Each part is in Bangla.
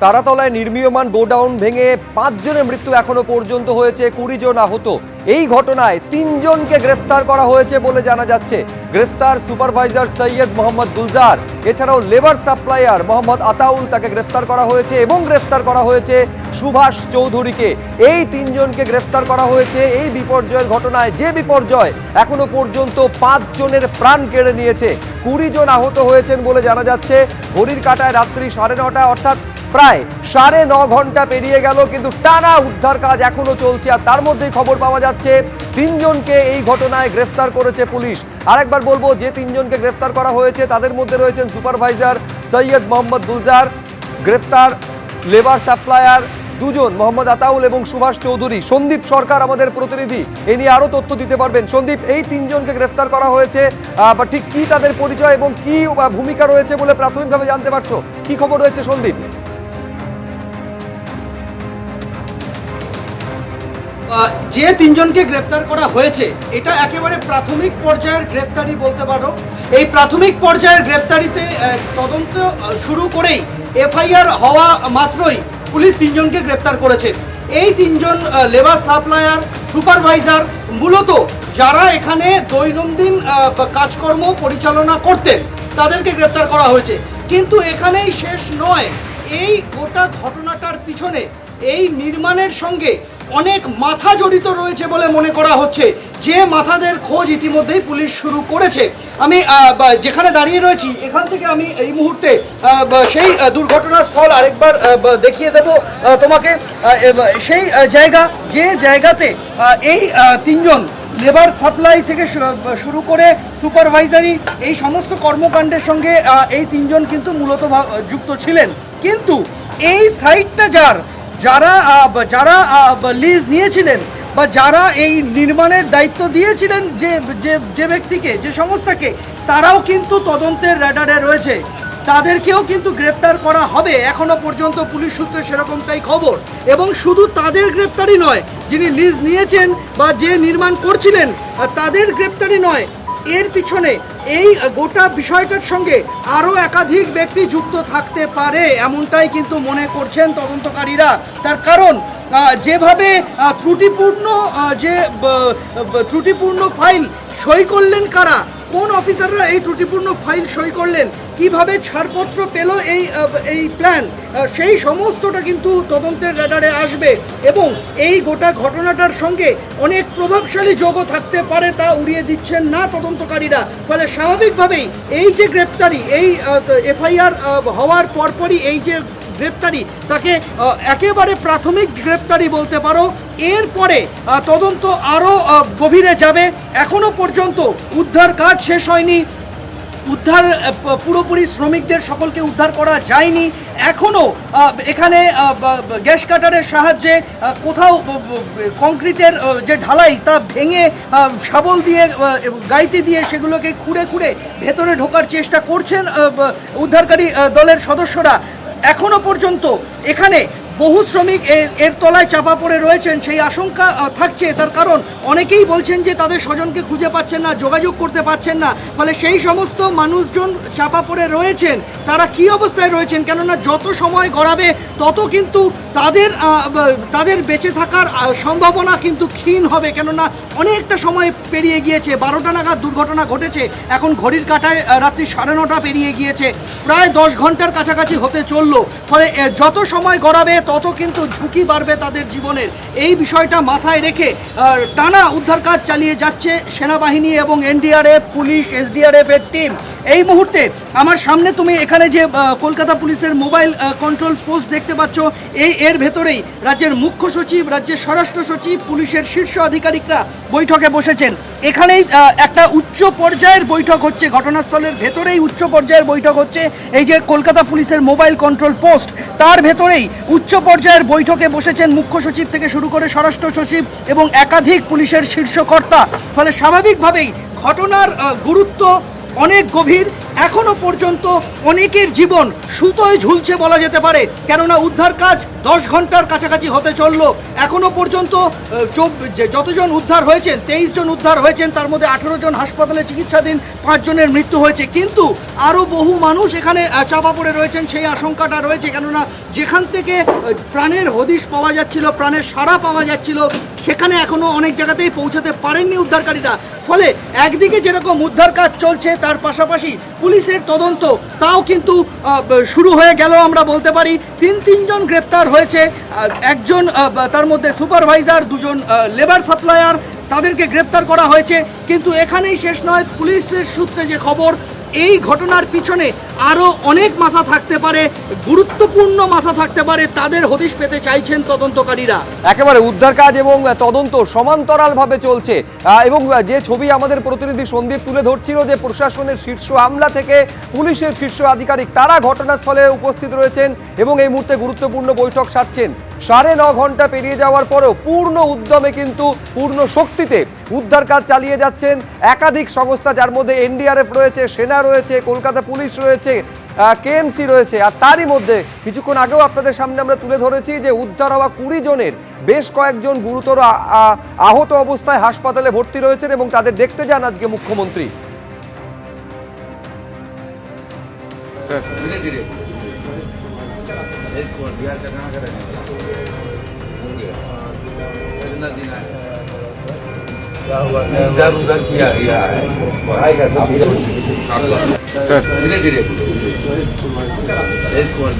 তারাতলায় নির্মীয়মান গোডাউন ভেঙে 5 জনের মৃত্যু এখনো পর্যন্ত হয়েছে, 20 জন আহত। এই ঘটনায় 3 জনকে গ্রেফতার করা হয়েছে বলে জানা যাচ্ছে। গ্রেফতার সুপারভাইজার সৈয়দ মোহাম্মদ গুলজার, এছাড়াও লেবার সাপ্লায়ার মোহাম্মদ আতাউল, তাকে গ্রেফতার করা হয়েছে এবং গ্রেফতার করা হয়েছে সুভাষ চৌধুরীকে। এই 3 জনকে গ্রেফতার করা হয়েছে এই বিপর্যয়ের ঘটনায়, যে বিপর্যয় এখনো পর্যন্ত 5 জনের প্রাণ কেড়ে নিয়েছে। 20 জন আহত হয়েছেন বলে জানা যাচ্ছে। ঘড়ির কাঁটায় রাত্রি 9:30, অর্থাৎ প্রায় 9.5 ঘন্টা পেরিয়ে গেল, কিন্তু টানা উদ্ধার কাজ এখনো চলছে। আর তার মধ্যেই খবর পাওয়া যাচ্ছে 3 জনকে এই ঘটনায় গ্রেফতার করেছে পুলিশ। আরেকবার বলবো, যে 3 জনকে গ্রেফতার করা হয়েছে তাদের মধ্যে রয়েছেন সুপারভাইজার সৈয়দ মোহাম্মদ গুলজার, গ্রেফতার লেবার সাপ্লায়ার 2 জন মোহাম্মদ আতাউল এবং সুভাষ চৌধুরী। সন্দীপ সরকার আমাদের প্রতিনিধি এ নিয়ে আরো তথ্য দিতে পারবেন। সন্দীপ, এই 3 জনকে গ্রেফতার করা হয়েছে, ঠিক কি তাদের পরিচয় এবং কি ভূমিকা রয়েছে বলে প্রাথমিকভাবে জানতে পারছো? কি খবর রয়েছে সন্দীপ? যে 3 জনকে গ্রেফতার করা হয়েছে এটা একেবারে প্রাথমিক পর্যায়ের গ্রেফতারি বলতে পারো। এই প্রাথমিক পর্যায়ের গ্রেফতারিতে তদন্ত শুরু করেই এফআইআর হওয়া মাত্রই পুলিশ 3 জনকে গ্রেফতার করেছে। এই 3 জন লেবার সাপ্লায়ার, সুপারভাইজার, মূলত যারা এখানে দৈনন্দিন কাজকর্ম পরিচালনা করতেন তাদেরকে গ্রেফতার করা হয়েছে। কিন্তু এখানেই শেষ নয়, এই গোটা ঘটনাটার পিছনে এই নির্মাণের সঙ্গে অনেক মাথা জড়িত রয়েছে বলে মনে করা হচ্ছে, যে মাথাদের খোঁজ ইতিমধ্যেই পুলিশ শুরু করেছে। আমি যেখানে দাঁড়িয়ে রয়েছি এখান থেকে আমি এই মুহূর্তে সেই দুর্ঘটনার স্থল আরেকবার দেখিয়ে দেব তোমাকে। সেই জায়গা, যে জায়গাতে এই 3 জন লেবার সাপ্লাই থেকে শুরু করে সুপারভাইজারি, এই সমস্ত কর্মকাণ্ডের সঙ্গে এই 3 জন কিন্তু মূলত যুক্ত ছিলেন। কিন্তু এই সাইটটা যারা লিজ নিয়েছিলেন বা যারা এই নির্মাণের দায়িত্ব দিয়েছিলেন যে ব্যক্তিকে, যে সংস্থাকে, তারাও কিন্তু তদন্তের রাডারে রয়েছে। তাদেরকেও কিন্তু গ্রেপ্তার করা হবে এখনো পর্যন্ত পুলিশ সূত্রে সেরকমটাই খবর। এবং শুধু তাদের গ্রেপ্তারি নয়, যিনি লিজ নিয়েছেন বা যে নির্মাণ করছিলেন তাদের গ্রেপ্তারি নয়, এর পিছনে এই গোটা বিষয়টার সঙ্গে আরও একাধিক ব্যক্তি যুক্ত থাকতে পারে, এমনটাই কিন্তু মনে করছেন তদন্তকারীরা। তার কারণ যেভাবে ত্রুটিপূর্ণ ফাইল সই করলেন কারা, কোন অফিসাররা এই ত্রুটিপূর্ণ ফাইল সই করলেন, কিভাবে ছাড়পত্র পেল এই প্ল্যান, সেই সমস্তটা কিন্তু তদন্তের রাডারে আসবে। এবং এই গোটা ঘটনাটার সঙ্গে অনেক প্রভাবশালী যোগও থাকতে পারে, তা উড়িয়ে দিচ্ছেন না তদন্তকারীরা। ফলে স্বাভাবিকভাবেই এই যে গ্রেপ্তারি, এই এফআইআর হওয়ার পরপরই এই যে গ্রেপ্তারি, তাকে একেবারে প্রাথমিক গ্রেপ্তারি বলতে পারো। এরপরে তদন্ত আরও গভীরে যাবে। এখনো পর্যন্ত উদ্ধার কাজ শেষ হয়নি, উদ্ধার পুরোপুরি শ্রমিকদের সকলকে উদ্ধার করা যায়নি। এখনও এখানে গ্যাস কাটারের সাহায্যে কোথাও কংক্রিটের যে ঢালাই তা ভেঙে শাবল দিয়ে, গাইতে দিয়ে সেগুলোকে খুঁড়ে ভেতরে ঢোকার চেষ্টা করছেন উদ্ধারকারী দলের সদস্যরা। এখনো পর্যন্ত এখানে বহু শ্রমিক এর তলায় চাপা পড়ে রয়েছেন, সেই আশঙ্কা থাকছে। তার কারণ অনেকেই বলছেন যে তাদের স্বজনকে খুঁজে পাচ্ছেন না, যোগাযোগ করতে পারছেন না। ফলে সেই সমস্ত মানুষজন চাপা পড়ে রয়েছেন, তারা কি অবস্থায় রয়েছেন, কেননা যত সময় গড়াবে তত কিন্তু তাদের বেঁচে থাকার সম্ভাবনা কিন্তু ক্ষীণ হবে। কেননা অনেকটা সময় পেরিয়ে গিয়েছে, 12টা নাগাদ দুর্ঘটনা ঘটেছে, এখন ঘড়ির কাঁটায় রাত্রি 9:30 পেরিয়ে গিয়েছে, প্রায় 10 ঘন্টার কাছাকাছি হতে চললো। ফলে যত সময় গড়াবে তত কিন্তু ঝুঁকি বাড়বে তাদের জীবনের। এই বিষয়টা মাথায় রেখে টানা উদ্ধার কাজ চালিয়ে যাচ্ছে সেনাবাহিনী এবং এনডিআরএফ, পুলিশ, এসডিআরএফ এর টিম। এই মুহূর্তে আমার সামনে তুমি এখানে যে কলকাতা পুলিশের মোবাইল কন্ট্রোল পোস্ট দেখতে পাচ্ছ, এর ভেতরেই রাজ্যের মুখ্য সচিব, রাজ্যের স্বরাষ্ট্র সচিব, পুলিশের শীর্ষ আধিকারিকরা বৈঠকে বসেছেন। এখানেই একটা উচ্চ পর্যায়ের বৈঠক হচ্ছে, ঘটনাস্থলের ভেতরেই উচ্চ পর্যায়ের বৈঠক হচ্ছে। এই যে কলকাতা পুলিশের মোবাইল কন্ট্রোল পোস্ট, তার ভেতরেই উচ্চ পর্যায়ের বৈঠকে বসেছেন মুখ্য সচিব থেকে শুরু করে স্বরাষ্ট্র সচিব এবং একাধিক পুলিশের শীর্ষকর্তা। ফলে স্বাভাবিকভাবেই ঘটনার গুরুত্ব অনেক গভীর। এখনো পর্যন্ত অনেকের জীবন সুতোয় ঝুলছে বলা যেতে পারে, কেননা উদ্ধার কাজ 10 ঘন্টার কাছাকাছি হতে চললো, এখনো পর্যন্ত যতজন উদ্ধার হয়েছেন 23 জন উদ্ধার হয়েছেন, তার মধ্যে 18 জন হাসপাতালে চিকিৎসাধীন, 5 জনের মৃত্যু হয়েছে। কিন্তু আরও বহু মানুষ এখানে চাপা পড়ে রয়েছেন, সেই আশঙ্কাটা রয়েছে। কেননা যেখান থেকে প্রাণের হদিশ পাওয়া যাচ্ছিল, প্রাণের সাড়া পাওয়া যাচ্ছিল, সেখানে এখনো অনেক জায়গাতেই পৌঁছাতে পারেননি উদ্ধারকারীরা। ফলে একদিকে যেরকম উদ্ধার কাজ চলছে, তার পাশাপাশি পুলিশের তদন্ত তাও কিন্তু শুরু হয়ে গেল আমরা বলতে পারি। তিনজন গ্রেপ্তার হয়েছে, একজন তার মধ্যে সুপারভাইজার, 2 জন লেবার সাপ্লায়ার, তাদেরকে গ্রেপ্তার করা হয়েছে। কিন্তু এখানেই শেষ নয়, পুলিশের সূত্রে যে খবর, এই ঘটনার পিছনে আরও অনেক মাথা থাকতে পারে, গুরুত্বপূর্ণ মাথা থাকতে পারে, তাদের হদিশ পেতে চাইছেন তদন্তকারীরা। একেবারে উদ্ধার কাজ এবং তদন্ত সমান্তরালভাবে চলছে এবং যে ছবি আমাদের প্রতিনিধি সন্দীপ তুলে ধরছিল, যে প্রশাসনের শীর্ষ আমলা থেকে পুলিশের শীর্ষ আধিকারিক তারা ঘটনাস্থলে উপস্থিত রয়েছেন এবং এই মুহূর্তে গুরুত্বপূর্ণ বৈঠক সারছেন। 9.5 ঘন্টা পেরিয়ে যাওয়ার পরেও পূর্ণ উদ্যমে কিন্তু পূর্ণ শক্তিতে উদ্ধার কাজ চালিয়ে যাচ্ছেন একাধিক সংস্থা, যার মধ্যে এনডিআরএফ রয়েছে, সেনা রয়েছে, কলকাতা পুলিশ রয়েছে, কেএমসি রয়েছে। আর তারই মধ্যে কিছুক্ষণ আগেও আপনাদের সামনে আমরা তুলে ধরেছি যে উদ্ধার হওয়া 20 জনের বেশ কয়েকজন গুরুতর আহত অবস্থায় হাসপাতালে ভর্তি রয়েছেন এবং তাদের দেখতে যান আজকে মুখ্যমন্ত্রী। धीरे धीरे बिहार का कहाँ करेंगे इतना दिन आए इधर उधर किया गया है सर धीरे धीरे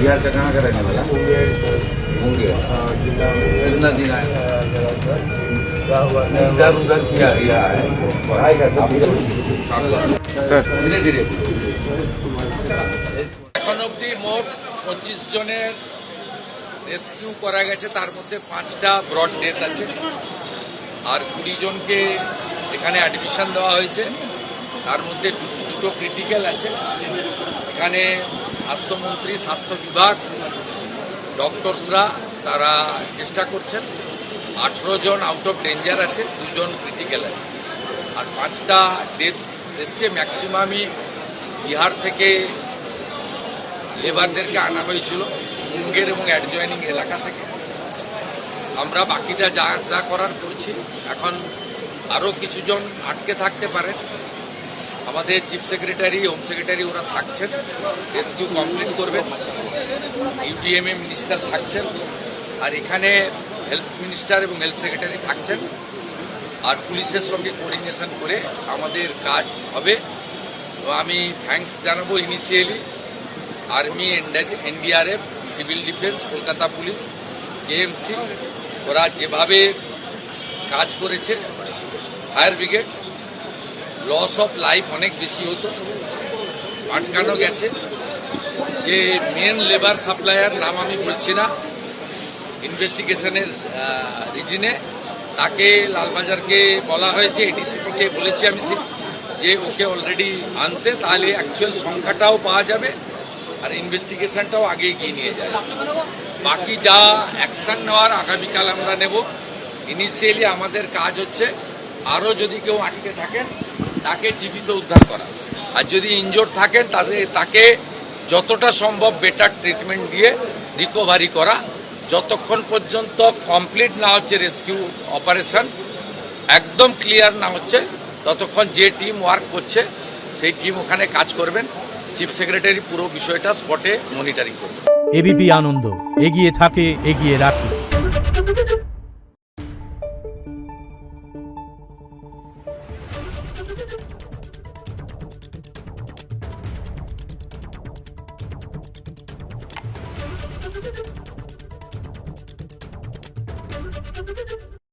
बिहार का कहाँ करेंगे होंगे इतना दिन आए इधर उधर किया गया है सर धीरे धीरे এখন অবধি মোট 25 জনের রেস্কিউ করা গেছে, তার মধ্যে 5টা ব্রড ডেথ আছে আর 20 জনকে এখানে অ্যাডমিশন দেওয়া হয়েছে, তার মধ্যে 2টো ক্রিটিক্যাল আছে। এখানে স্বাস্থ্যমন্ত্রী, স্বাস্থ্য বিভাগ, ডক্টরসরা তারা চেষ্টা করছেন। 18 জন আউট অফ ডেঞ্জার আছে, 2 জন ক্রিটিক্যাল আছে আর 5টা ডেথ এসছে। ম্যাক্সিমামই বিহার থেকে লেবারদেরকে আনা হয়েছিল, মুঙ্গের এবং অ্যাডজয়নিং এলাকা থেকে। আমরা বাকিটা যা যা করার করছি। এখন আরও কিছুজন আটকে থাকতে পারেন, আমাদের চিফ সেক্রেটারি, হোম সেক্রেটারি ওরা থাকছেন, রেস্কিউ কমপ্লিট করবেন। ইউডিএমএ মিনিস্টার থাকছেন আর এখানে হেলথ মিনিস্টার এবং হেলথ সেক্রেটারি থাকছেন আর পুলিশের সঙ্গে কোঅর্ডিনেশন করে আমাদের কাজ হবে। তো আমি থ্যাঙ্কস জানাবো initially army, NDRF, civil defence, Kolkata police, KMC, ওরা যেভাবে কাজ করেছে। Fire brigade, loss of life অনেক বেশি হতো, আটকানো গেছে। যে মেন লেবার সাপ্লায়ার, নাম আমি বলছি না, ইনভেস্টিগেশনের রিজনে, তাকে লালবাজারকে বলা হয়েছে, এডিসিপিকে বলেছি আমি যে ওকে অলরেডি আনতে, তাহলে অ্যাকচুয়াল সংখ্যাটাও পাওয়া যাবে আর ইনভেস্টিগেশনটাও আগে এগিয়ে নিয়ে যায়। বাকি যা অ্যাকশন নেওয়ার আগামীকাল আমরা নেব। ইনিশিয়ালি আমাদের কাজ হচ্ছে আরও যদি কেউ আটকে থাকেন তাকে জীবিত উদ্ধার করা, আর যদি ইনজোর্ড থাকেন তাকে যতটা সম্ভব বেটার ট্রিটমেন্ট দিয়ে রিকভারি করা। যতক্ষণ পর্যন্ত কমপ্লিট না হচ্ছে রেস্কিউ অপারেশন, একদম ক্লিয়ার না হচ্ছে, ততক্ষণ যে টিম ওয়ার্ক করছে সেই টিম ওখানে কাজ করবেন। চিফ সেক্রেটারি পুরো বিষয়টা স্পটে মনিটরিং করবে। এবিপি আনন্দ, এগিয়ে থাকে, এগিয়ে রাখে।